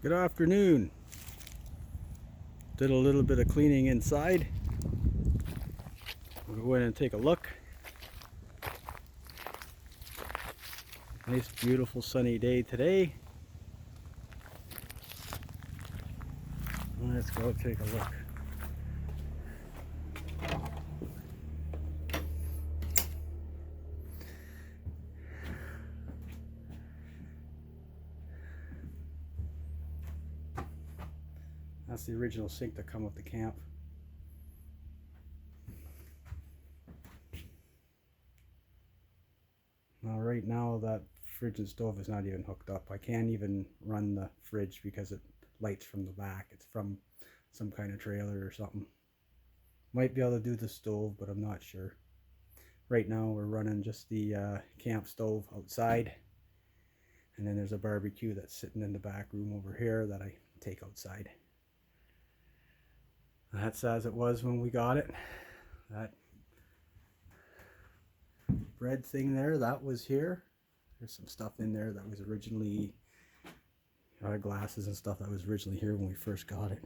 Good afternoon. Did a little bit of cleaning inside. We'll go in and take a look. Nice, beautiful sunny day today. Let's go take a look. That's the original sink that come with the camp. Now right now that fridge and stove is not even hooked up. I can't even run the fridge because it lights from the back. It's from some kind of trailer or something. Might be able to do the stove, but I'm not sure. Right now we're running just the camp stove outside. And then there's a barbecue that's sitting in the back room over here that I take outside. That's as it was when we got it. That bread thing there, that was here. There's some stuff in there that was originally glasses and stuff that was originally here when we first got it.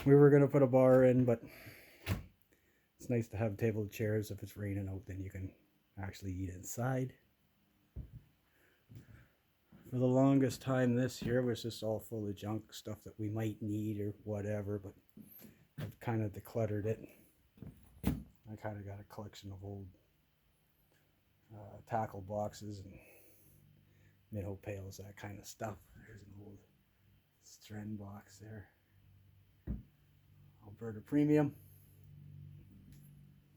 We were gonna put a bar in, but it's nice to have table chairs. If it's raining out, then you can actually eat inside. For the longest time, this here was just all full of junk, stuff that we might need or whatever, but I've kind of decluttered it. I kind of got a collection of old tackle boxes and minnow pails, that kind of stuff. There's an old strand box there. Alberta Premium.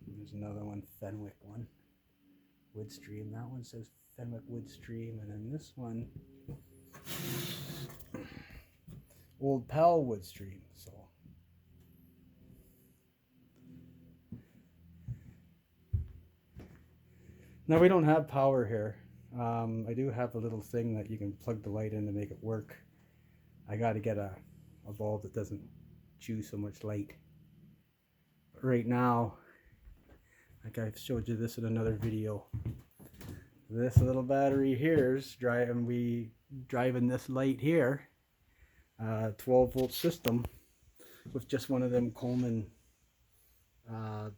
There's another one, Fenwick one. Woodstream. That one says Fenwick Woodstream, and then this one, Old Pal Woodstream. So now we don't have power here. I do have a little thing that you can plug the light in to make it work. I got to get a bulb that doesn't chew so much light. But right now, like I've showed you this in another video, this little battery here is driving this light here, 12 volt system with just one of them Coleman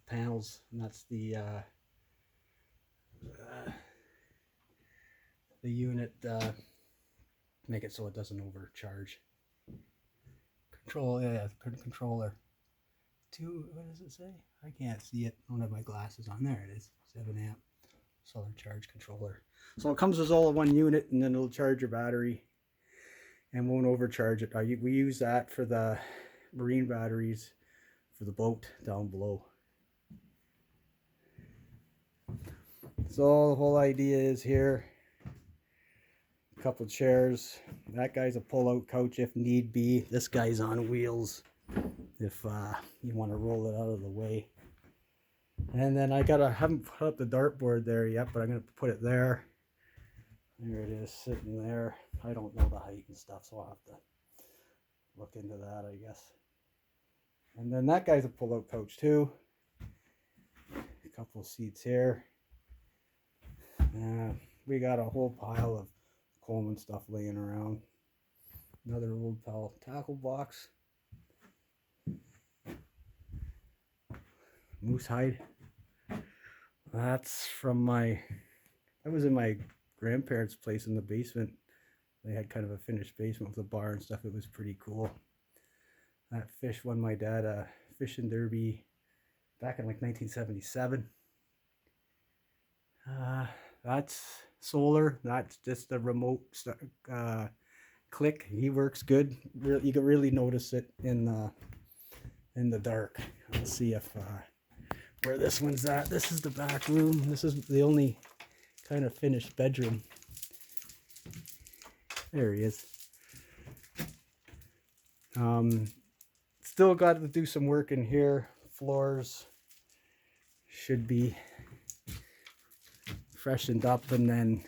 panels, and that's the unit, make it so it doesn't overcharge. Controller. What does it say? I can't see it. I don't have my glasses on. There it is. 7 amp solar charge controller. So it comes as all in one unit, and then it'll charge your battery and won't overcharge it. We use that for the marine batteries for the boat down below. So the whole idea is here, a couple chairs. That guy's a pull-out couch if need be. This guy's on wheels if you want to roll it out of the way. And then I haven't put up the dartboard there yet, but I'm going to put it there. There it is, sitting there. I don't know the height and stuff, so I'll have to look into that, I guess. And then that guy's a pull-out couch too. A couple seats here. We got a whole pile of Coleman stuff laying around. Another Old Pal tackle box. Moose hide. That's that was in my grandparents' place in the basement. They had kind of a finished basement with a bar and stuff. It was pretty cool. That fish won my dad a fishing derby back in like 1977. That's solar. That's just a remote click. He works good. You can really notice it in the dark. Let's see if where this one's at. This is the back room. This is the only kind of finished bedroom. There he is. Still got to do some work in here. Floors should be freshened up, and then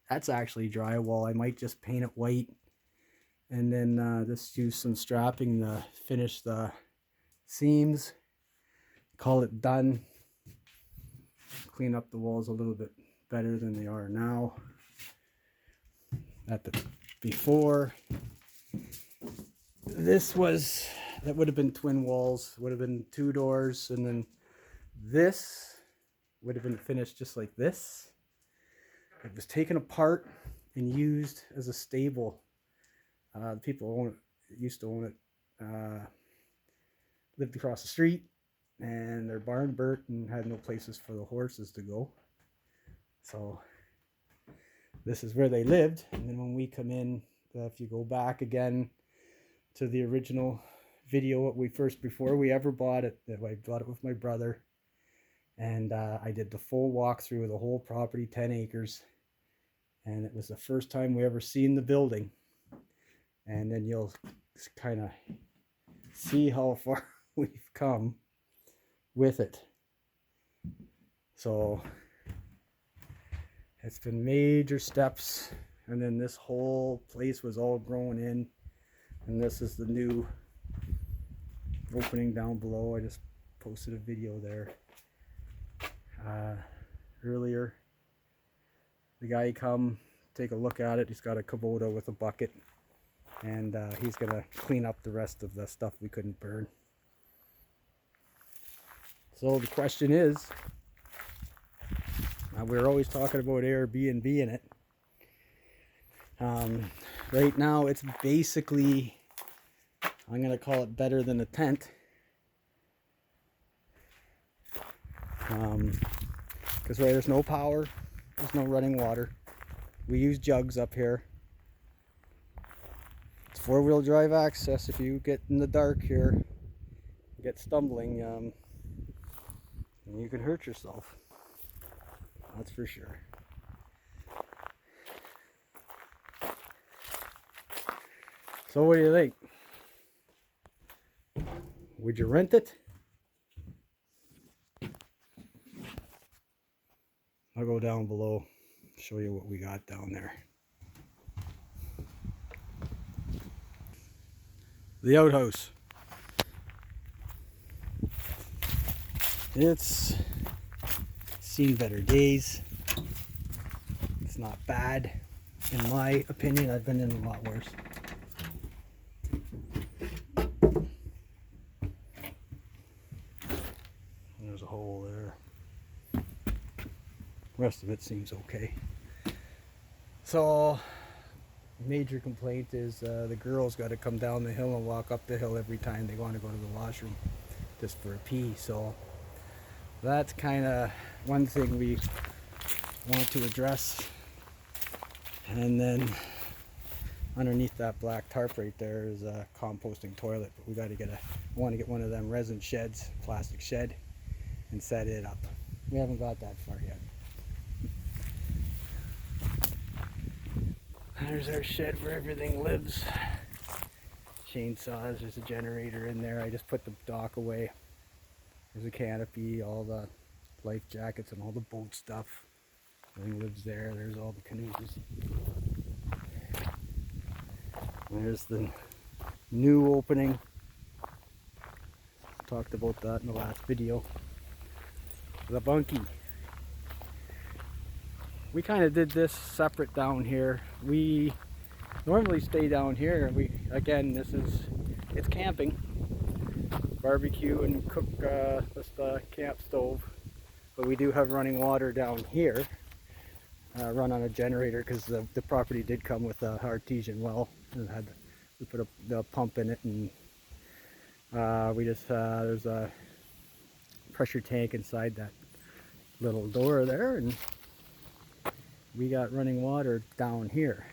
that's actually drywall. I might just paint it white and then just use some strapping to finish the seams. Call it done. clean up the walls a little bit better than they are now. At the before, that would have been twin walls, would have been 2 doors, and then this would have been finished just like this. It was taken apart and used as a stable. The people used to own it, lived across the street, and their barn burnt and had no places for the horses to go. So this is where they lived. And then when we come in, if you go back again to the original video, before we ever bought it, I bought it with my brother, and I did the full walkthrough of the whole property, 10 acres, and it was the first time we ever seen the building. And then you'll kind of see how far we've come with it. So it's been major steps, and then this whole place was all grown in, and this is the new opening down below. I just posted a video there earlier. The guy come take a look at it. He's got a Kubota with a bucket, and he's gonna clean up the rest of the stuff we couldn't burn. So the question is, we're always talking about Airbnb in it. Right now it's basically, I'm gonna call it better than a tent, because there's no power, there's no running water. We use jugs up here. It's 4-wheel drive access. If you get in the dark here, get stumbling, you can hurt yourself. That's for sure. So what do you think? Would you rent it? I'll go down below, show you what we got down there. The outhouse. It's seen better days. It's not bad, in my opinion. I've been in a lot worse. There's a hole there. The rest of it seems okay. So, major complaint is the girls got to come down the hill and walk up the hill every time they want to go to the washroom just for a pee. So that's kind of one thing we want to address. And then underneath that black tarp right there is a composting toilet, but we got to I want to get one of them resin sheds, plastic shed, and set it up. We haven't got that far yet. There's our shed where everything lives. Chainsaws, there's a generator in there. I just put the dock away. There's a canopy, all the life jackets and all the boat stuff. Everything lives there. There's all the canoes. There's the new opening. Talked about that in the last video. The bunkie. We kind of did this separate down here. We normally stay down here. It's camping, barbecue and cook with the camp stove. But we do have running water down here, run on a generator, because the property did come with an artesian well. We put the pump in it, and there's a pressure tank inside that little door there, and we got running water down here.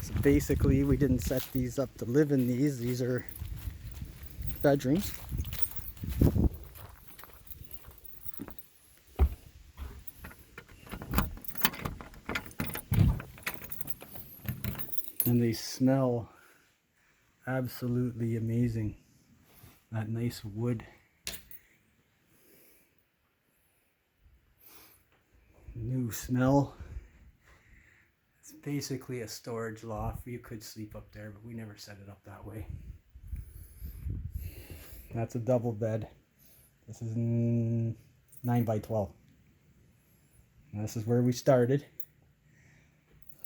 So basically we didn't set these up to live in these. These are bedrooms. And they smell absolutely amazing. That nice wood. New smell. It's basically a storage loft. You could sleep up there, but we never set it up that way. That's a double bed. This is 9 by 12. And this is where we started.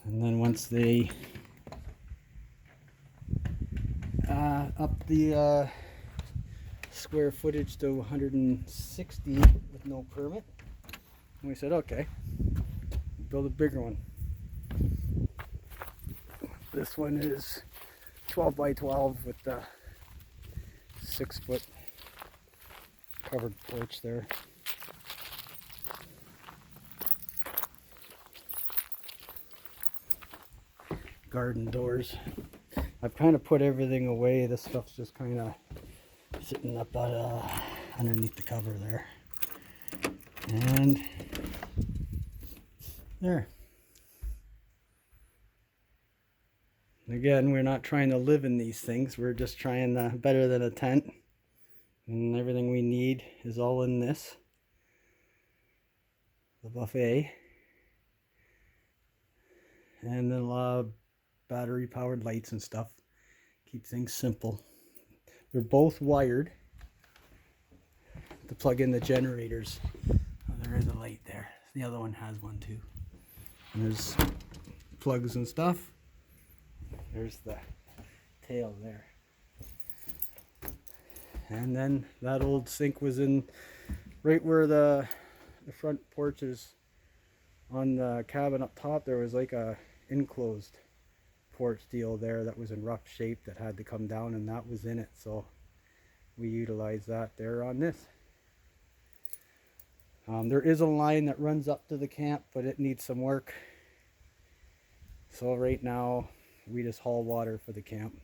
And then once they up the square footage to 160 with no permit, and we said, okay, build a bigger one. This one is 12 by 12 with the 6-foot covered porch there. Garden doors. I've kind of put everything away. This stuff's just kind of sitting up underneath the cover there. And there. Again, we're not trying to live in these things. We're just trying better than a tent. And everything we need is all in this. The buffet. And then a lot of battery powered lights and stuff. Keep things simple. They're both wired to plug in the generators. Oh, there is a light there. The other one has one too. And there's plugs and stuff. There's the tail there. And then that old sink was in right where the front porch is. On the cabin up top there was like a enclosed porch deal there that was in rough shape that had to come down, and that was in it, so we utilized that there on this. There is a line that runs up to the camp, but it needs some work, so right now we just haul water for the camp.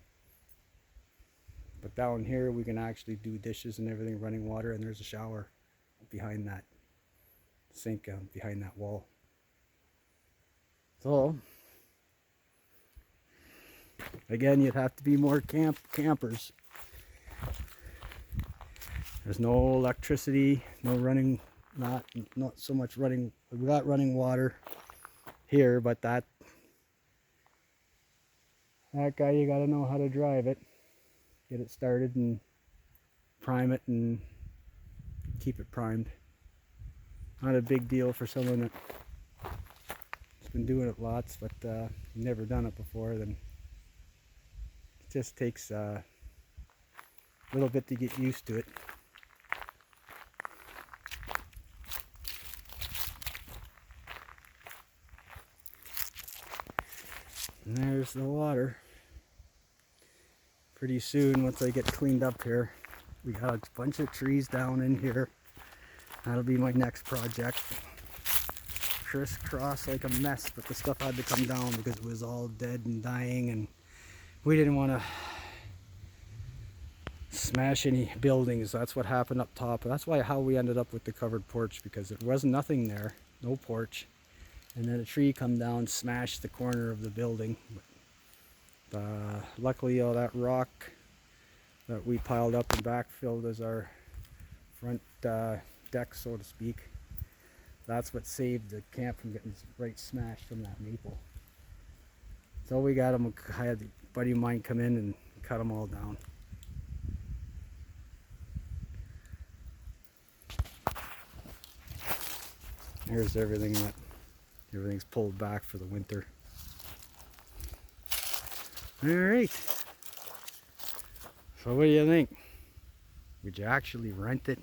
But down here we can actually do dishes and everything, running water, and there's a shower behind that sink, behind that wall. So again, you'd have to be more campers. There's no electricity, no running, not so much running. We got running water here, but that guy, you got to know how to drive it, get it started and prime it and keep it primed. Not a big deal for someone that's been doing it lots, but never done it before. Then it just takes a little bit to get used to it. And there's the water. Pretty soon, once I get cleaned up here, we got a bunch of trees down in here. That'll be my next project. Crisscross like a mess, but the stuff had to come down because it was all dead and dying, and we didn't want to smash any buildings. That's what happened up top. That's how we ended up with the covered porch, because there was nothing there, no porch, and then a tree come down, smashed the corner of the building. But, luckily all that rock that we piled up and backfilled as our front deck, so to speak, that's what saved the camp from getting right smashed from that maple. So we got them. I had a buddy of mine come in and cut them all down. Here's everything's pulled back for the winter. Alright, so what do you think? Would you actually rent it?